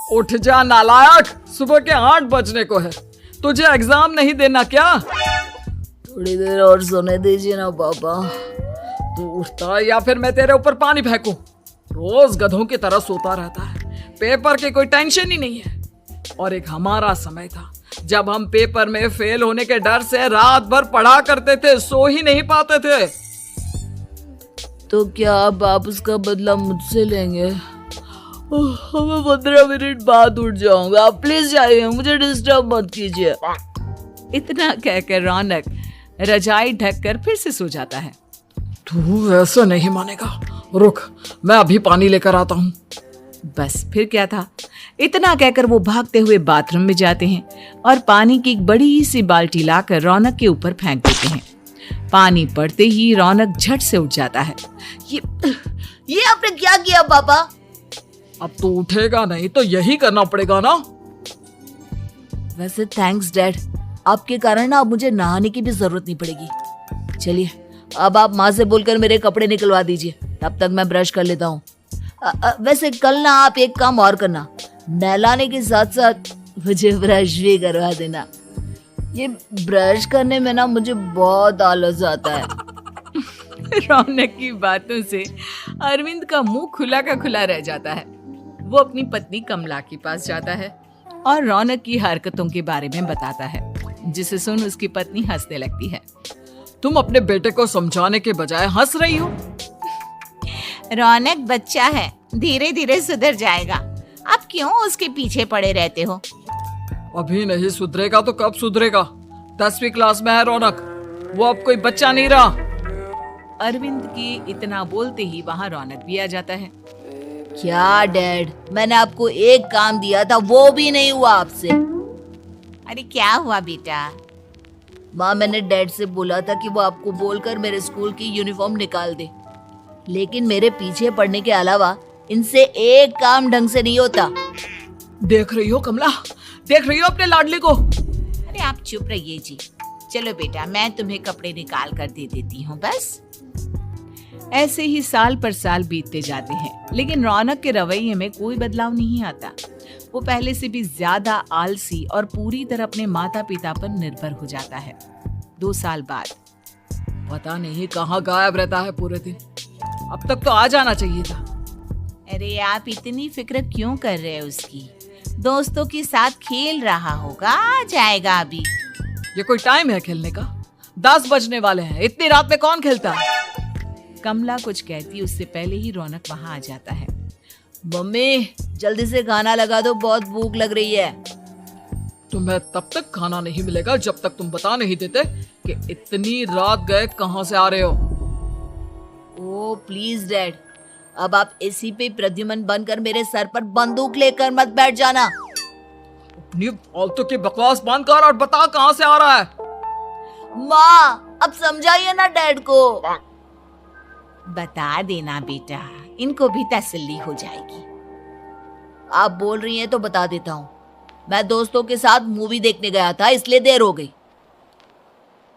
उठ जा नालायक, सुबह के 8 बजने को है। तुझे एग्जाम नहीं देना क्या? थोड़ी देर और सोने दीजिए ना पापा। तू उठता या फिर मैं तेरे ऊपर पानी फेंकूं? रोज गधों की तरह सोता रहता है, पेपर की कोई टेंशन ही नहीं है। और एक हमारा समय था जब हम पेपर में फेल होने के डर से रात भर पढ़ा करते थे, सो ही नहीं पाते थे। तो क्या अब आप उसका बदला मुझसे लेंगे? मैं 15 मिनट बाद उठ जाऊंगा, आप प्लीज जाइए, मुझे डिस्टर्ब मत कीजिए। इतना कहकर रौनक रजाई ढककर फिर से सो जाता है। तू वैसे नहीं मानेगा, रुक मैं अभी पानी लेकर आता हूँ। बस फिर क्या था, इतना कहकर वो भागते हुए बाथरूम में जाते हैं और पानी की एक बड़ी सी बाल्टी लाकर रौनक के ऊपर फेंक देते हैं। पानी पड़ते ही रौनक झट से उठ जाता है। ये आपने क्या किया पापा? अब तो उठेगा नहीं तो यही करना पड़ेगा ना। वैसे थैंक्स डैड, आपके कारण ना अब मुझे नहाने की भी जरूरत नहीं पड़ेगी। चलिए अब आप माँ से बोलकर मेरे कपड़े निकलवा दीजिए, तब तक मैं ब्रश कर लेता हूँ। वैसे कल ना आप एक काम और करना, नहलाने के साथ साथ मुझे ब्रश भी करवा देना। ये ब्रश करने में ना मुझे बहुत आलस आता है। रौनक की बातों से अरविंद का मुंह खुला का खुला रह जाता है। वो अपनी पत्नी कमला के पास जाता है और रौनक की हरकतों के बारे में बताता है, जिसे सुन उसकी पत्नी हंसने लगती है। तुम अपने बेटे को समझाने के बजाय हंस रही हो। रौनक बच्चा है, धीरे धीरे सुधर जाएगा, आप क्यों उसके पीछे पड़े रहते हो? अभी नहीं सुधरेगा तो कब सुधरेगा? 10वीं क्लास में है रौनक, वो अब कोई बच्चा नहीं रहा। अरविंद की इतना बोलते ही वहाँ रौनक भी आ जाता है। क्या डैड, मैंने आपको एक काम दिया था, वो भी नहीं हुआ आपसे। अरे क्या हुआ बेटा? माँ, मैंने डैड से बोला था कि वो आपको बोलकर मेरे स्कूल की यूनिफॉर्म निकाल दे, लेकिन मेरे पीछे पड़ने के अलावा इनसे एक काम ढंग से नहीं होता। देख रही हो कमला, देख रही हो अपने लाडले को? अरे आप चुप रहिए जी। चलो बेटा, मैं तुम्हें कपड़े निकाल कर दे देती हूँ बस। ऐसे ही साल पर साल बीतते जाते हैं, लेकिन रौनक के रवैये में कोई बदलाव नहीं आता। वो पहले से भी ज्यादा आलसी और पूरी तरह अपने माता पिता पर निर्भर हो जाता है। 2 साल बाद पता नहीं कहाँ गायब रहता है पूरे दिन, अब तक तो आ जाना चाहिए था। अरे आप इतनी फिक्र क्यों कर रहे हैं उसकी? दोस्तों के साथ खेल रहा होगा, आ जाएगा अभी। ये कोई टाइम है खेलने का? 10 बजने वाले हैं, इतनी रात में कौन खेलता है? कमला कुछ कहती उससे पहले ही रौनक वहाँ आ जाता है। मम्मी जल्दी से खाना लगा दो, बहुत भूख लग रही है। तुम्हें तब तक खाना नहीं मिलेगा जब तक तुम बता नहीं देते कि इतनी रात गए कहाँ से आ रहे हो। ओ प्लीज डैड, अब आप एसी पे प्रद्युमन बनकर मेरे सर पर बंदूक लेकर मत बैठ जाना। अपनी फालतू की बकवास बंद कर और बता कहाँ से आ रहा है। माँ अब समझाइए ना डैड को। बता देना बेटा, इनको भी तसल्ली हो जाएगी। आप बोल रही हैं तो बता देता हूँ, मैं दोस्तों के साथ मूवी देखने गया था, इसलिए देर हो गई।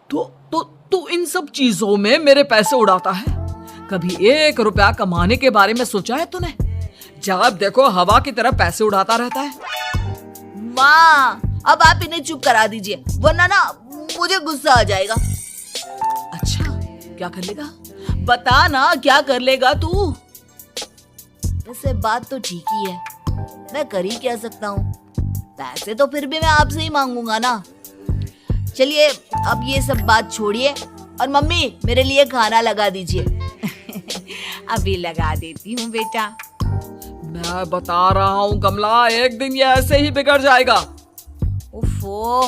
तो इन सब चीजों में मेरे पैसे उड़ाता है। कभी 1 रुपया कमाने के बारे में सोचा है तूने? जब देखो हवा की तरह पैसे उड़ाता रहता है। माँ अब आप इन्हें चुप करा दीजिए, वरना ना मुझे गुस्सा आ जाएगा। अच्छा क्या कर लेगा? बता ना क्या कर लेगा तू? वैसे बात तो ठीक ही है, मैं कर ही क्या सकता हूँ। पैसे तो फिर भी मैं आपसे ही मांगूंगा ना। चलिए अब ये सब बात छोड़िए और मम्मी मेरे लिए खाना लगा दीजिए। अभी लगा देती हूँ बेटा। मैं बता रहा हूँ कमला, एक दिन ये ऐसे ही बिगड़ जाएगा। उफ़ो,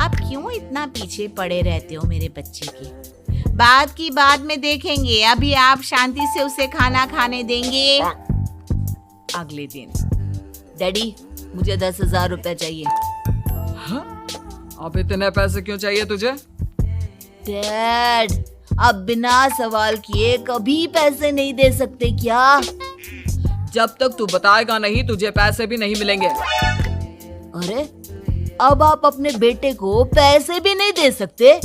आप क्यों इतना पीछे पड़े रहते हो मेरे बच्चे के? बात की बाद में देखेंगे, अभी आप शांति से उसे खाना खाने देंगे। अगले दिन डैडी मुझे 10,000 रुपए चाहिए। हाँ? अब इतने पैसे क्यों चाहिए तुझे? डैड आप बिना सवाल किए कभी पैसे नहीं दे सकते क्या? जब तक तू बताएगा नहीं तुझे पैसे भी नहीं मिलेंगे। अरे अब आप अपने बेटे को पैसे भी नहीं दे सकते?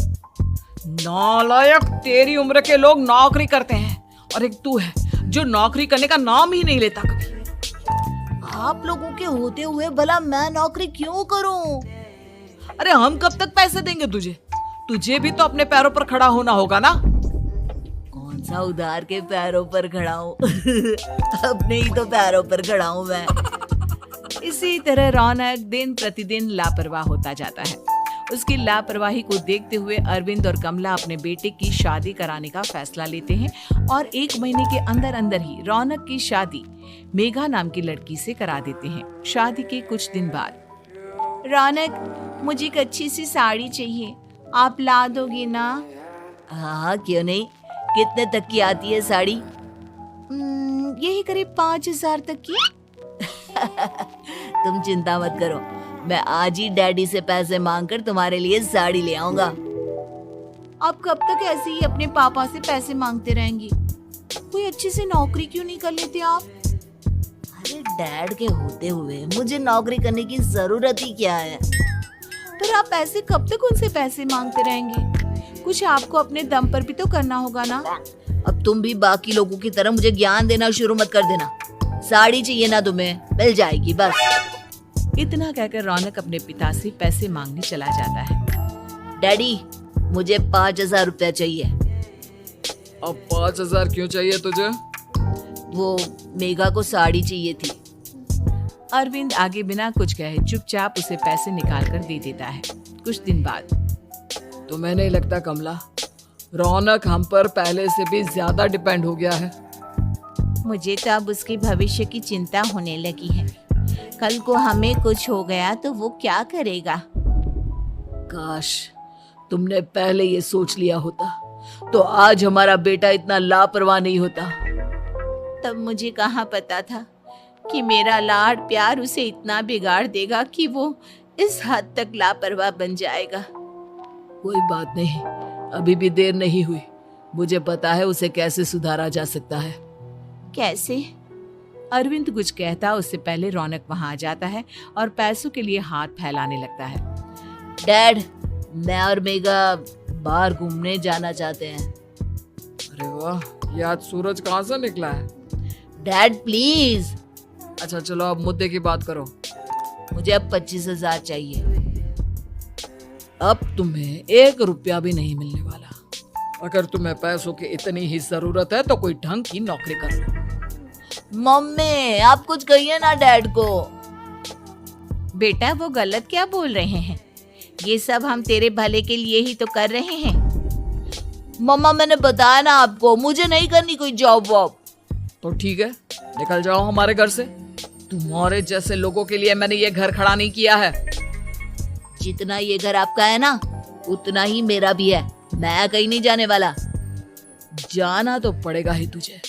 नालायक, तेरी उम्र के लोग नौकरी करते हैं और एक तू है जो नौकरी करने का नाम ही नहीं लेता कभी। आप लोगों के होते हुए भला मैं नौकरी क्यों करूं? अरे हम कब तक पैसे देंगे तुझे? तुझे भी तो अपने पैरों पर खड़ा होना होगा ना। कौन सा उधार के पैरों पर खड़ा हूँ? अपने ही तो पैरों पर खड़ा हूँ मैं। इसी तरह रौनक दिन प्रतिदिन लापरवाह होता जाता है। उसकी लापरवाही को देखते हुए अरविंद और कमला अपने बेटे की शादी कराने का फैसला लेते हैं और 1 महीने के अंदर अंदर ही रौनक की शादी मेघा नाम की लड़की से करा देते हैं। शादी के कुछ दिन बाद, रौनक, मुझे एक अच्छी सी साड़ी चाहिए, आप ला दोगे ना? हाँ, क्यों नहीं। कितने तक की आती है साड़ी? यही करीब 5,000 तक की। तुम चिंता मत करो, मैं आज ही डैडी से पैसे मांगकर तुम्हारे लिए साड़ी ले आऊंगा। आप कब तक ऐसे ही अपने पापा से पैसे मांगते रहेंगे? कोई अच्छी सी नौकरी क्यों नहीं कर लेते आप? अरे डैड के होते हुए मुझे नौकरी करने की जरूरत ही क्या है? पर आप ऐसे कब तक उनसे पैसे मांगते रहेंगे? कुछ आपको अपने दम पर भी तो करना होगा ना। अब तुम भी बाकी लोगों की तरह मुझे ज्ञान देना शुरू मत कर देना। साड़ी चाहिए ना तुम्हें, मिल जाएगी बस। इतना कहकर रौनक अपने पिता से पैसे मांगने चला जाता है। डैडी, मुझे 5,000 रुपया चाहिए। अब 5,000 क्यों चाहिए तुझे? वो मेघा को साड़ी चाहिए थी। अरविंद आगे बिना कुछ कहे चुपचाप उसे पैसे निकाल कर दे देता है। कुछ दिन बाद, तुम्हें नहीं लगता कमला, रौनक हम पर पहले से भी ज्यादा डिपेंड हो गया है? मुझे तो अब उसके भविष्य की चिंता होने लगी है। कल को हमें कुछ हो गया तो वो क्या करेगा? काश तुमने पहले ये सोच लिया होता तो आज हमारा बेटा इतना लापरवाह नहीं होता। तब मुझे कहाँ पता था कि मेरा लाड प्यार उसे इतना बिगाड़ देगा कि वो इस हद तक लापरवाह बन जाएगा। कोई बात नहीं, अभी भी देर नहीं हुई। मुझे पता है उसे कैसे सुधारा जा सकता है। कैसे? अरविंद कुछ कहता उससे पहले रौनक वहां आ जाता है और पैसों के लिए हाथ फैलाने लगता है। डैड, मैं और मेघा बाहर घूमने जाना चाहते हैं। अरे वाह, ये आज सूरज कहाँ से निकला है? Dad please. अच्छा चलो अब मुद्दे की बात करो। मुझे अब 25,000 चाहिए। अब तुम्हें 1 रुपया भी नहीं मिलने वाला। अगर तुम्हें पैसों की इतनी ही जरूरत है तो कोई ढंग की नौकरी कर लो। मम्मी, आप कुछ कहिए ना डैड को। बेटा, वो गलत क्या बोल रहे हैं? ये सब हम तेरे भले के लिए ही तो कर रहे हैं। मम्मा, मैंने बताया ना आपको, मुझे नहीं करनी कोई जॉब वॉब। तो ठीक है, निकल जाओ हमारे घर से। तुम्हारे जैसे लोगों के लिए मैंने ये घर खड़ा नहीं किया है। जितना ये घर आपका है ना, उतना ही मेरा भी है। मैं कहीं नहीं जाने वाला। जाना तो पड़ेगा ही तुझे,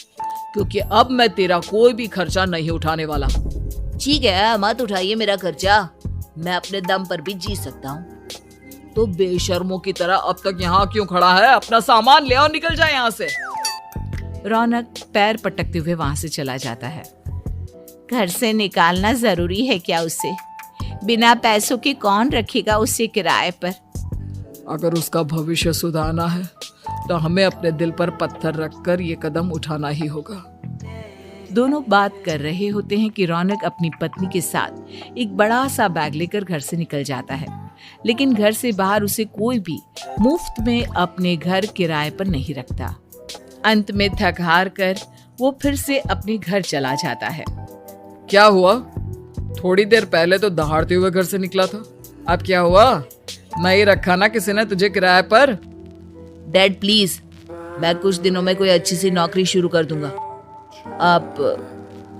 क्योंकि अब मैं तेरा कोई भी खर्चा नहीं उठाने वाला। ठीक है, मत उठाइए मेरा खर्चा, मैं अपने दम पर भी जी सकता हूँ। तो बेशर्मों की तरह अब तक यहाँ क्यों खड़ा है? अपना सामान ले और निकल जाए यहाँ से। रौनक पैर पटकते हुए वहां से चला जाता है। घर से निकालना जरूरी है क्या उसे? बिना पैसों के कौन रखेगा उसे किराए पर? अगर उसका भविष्य सुधारना है तो हमें अपने दिल पर पत्थर रखकर ये कदम उठाना ही होगा। दोनों बात कर रहे होते हैं कि रौनक अपनी पत्नी के साथ एक बड़ा सा बैग लेकर घर से निकल जाता है, लेकिन घर से बाहर उसे कोई भी मुफ्त में अपने घर किराए पर नहीं रखता। अंत में थक हार कर वो फिर से अपने घर चला जाता है। क्या हुआ? थोड़ी देर पहले तो दहाड़ते हुए घर से निकला था, अब क्या हुआ? मैं ही रखा ना किसी ने तुझे किराए पर। डैड प्लीज, मैं कुछ दिनों में कोई अच्छी सी नौकरी शुरू कर दूंगा। आप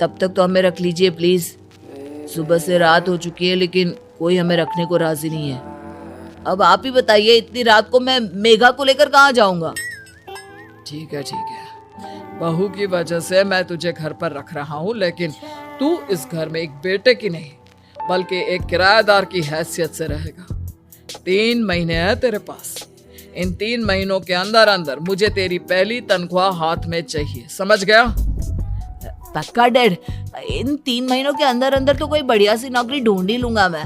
तब तक तो हमें रख लीजिए प्लीज। सुबह से रात हो चुकी है लेकिन कोई हमें रखने को राजी नहीं है। अब आप ही बताइए, इतनी रात को मैं मेघा को लेकर कहाँ जाऊंगा? ठीक है, बहू की वजह से मैं तुझे घर पर रख रहा हूँ, लेकिन तू इस घर में एक बेटे की नहीं बल्कि एक किराएदार की हैसियत से रहेगा। 3 महीने है तेरे पास। इन 3 महीनों के अंदर अंदर मुझे तेरी पहली तनख्वाह हाथ में चाहिए, समझ गया? पक्का डैड, इन 3 महीनों के अंदर अंदर तो कोई बढ़िया सी नौकरी ढूंढ ही लूंगा मैं।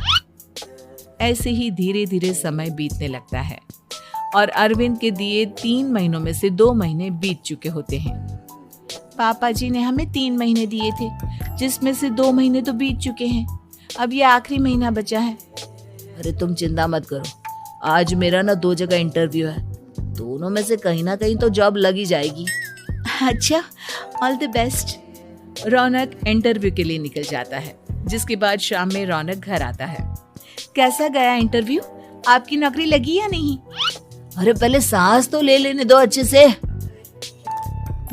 ऐसे ही धीरे धीरे समय बीतने लगता है और अरविंद के दिए 3 महीनों में से 2 महीने बीत चुके होते हैं। पापा जी ने हमें 3 महीने दिए थे, जिसमें से 2 महीने तो बीत चुके हैं। अब ये आखिरी महीना बचा है। अरे तुम चिंता मत करो, आज मेरा ना 2 जगह इंटरव्यू है, दोनों में से कहीं ना कहीं तो जॉब लगी जाएगी। अच्छा, all the best. Raunak interview के लिए निकल जाता है, जिसके बाद शाम में रौनक घर आता है। कैसा गया इंटरव्यू? आपकी नौकरी लगी या नहीं? अरे पहले सांस तो ले लेने दो अच्छे से।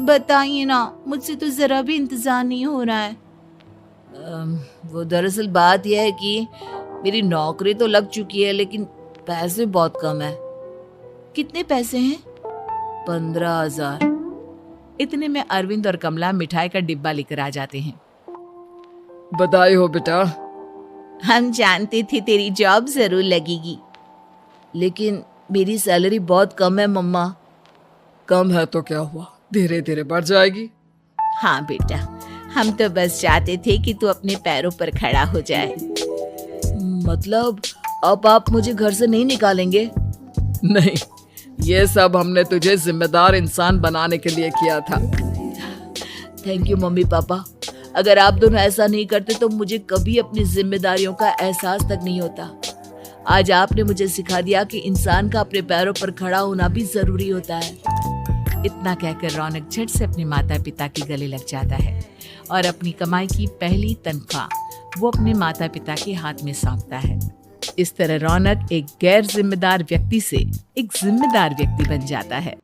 बताइए ना, मुझसे तो जरा भी इंतजार नहीं हो रहा है। वो दरअसल बात यह है कि मेरी नौकरी तो लग चुकी है, लेकिन पैसे बहुत कम है। कितने पैसे हैं? 15,000। इतने में अरविंद और कमला मिठाई का डिब्बा लेकर आ जाते हैं। बधाई हो बेटा। हम जानते थे तेरी जॉब जरूर लगेगी। लेकिन मेरी सैलरी बहुत कम है मम्मा। कम है तो क्या हुआ, धीरे धीरे बढ़ जाएगी। हाँ बेटा, हम तो बस चाहते थे कि तू अपने पैरों पर खड़ा हो जाए। मतलब अब आप मुझे घर से नहीं निकालेंगे? नहीं, ये सब हमने तुझे जिम्मेदार इंसान बनाने के लिए किया था। Thank you mummy papa. अगर आप दोनों ऐसा नहीं करते तो मुझे कभी अपनी जिम्मेदारियों का एहसास तक नहीं होता। आज आपने मुझे सिखा दिया कि इंसान का अपने पैरों पर खड़ा होना भी जरूरी होता है। इतना कहकर रौनक झट से अपने माता पिता के गले लग जाता है और अपनी कमाई की पहली तनख्वाह वो अपने माता पिता के हाथ में सौंपता है। इस तरह रौनक एक गैर जिम्मेदार व्यक्ति से एक जिम्मेदार व्यक्ति बन जाता है।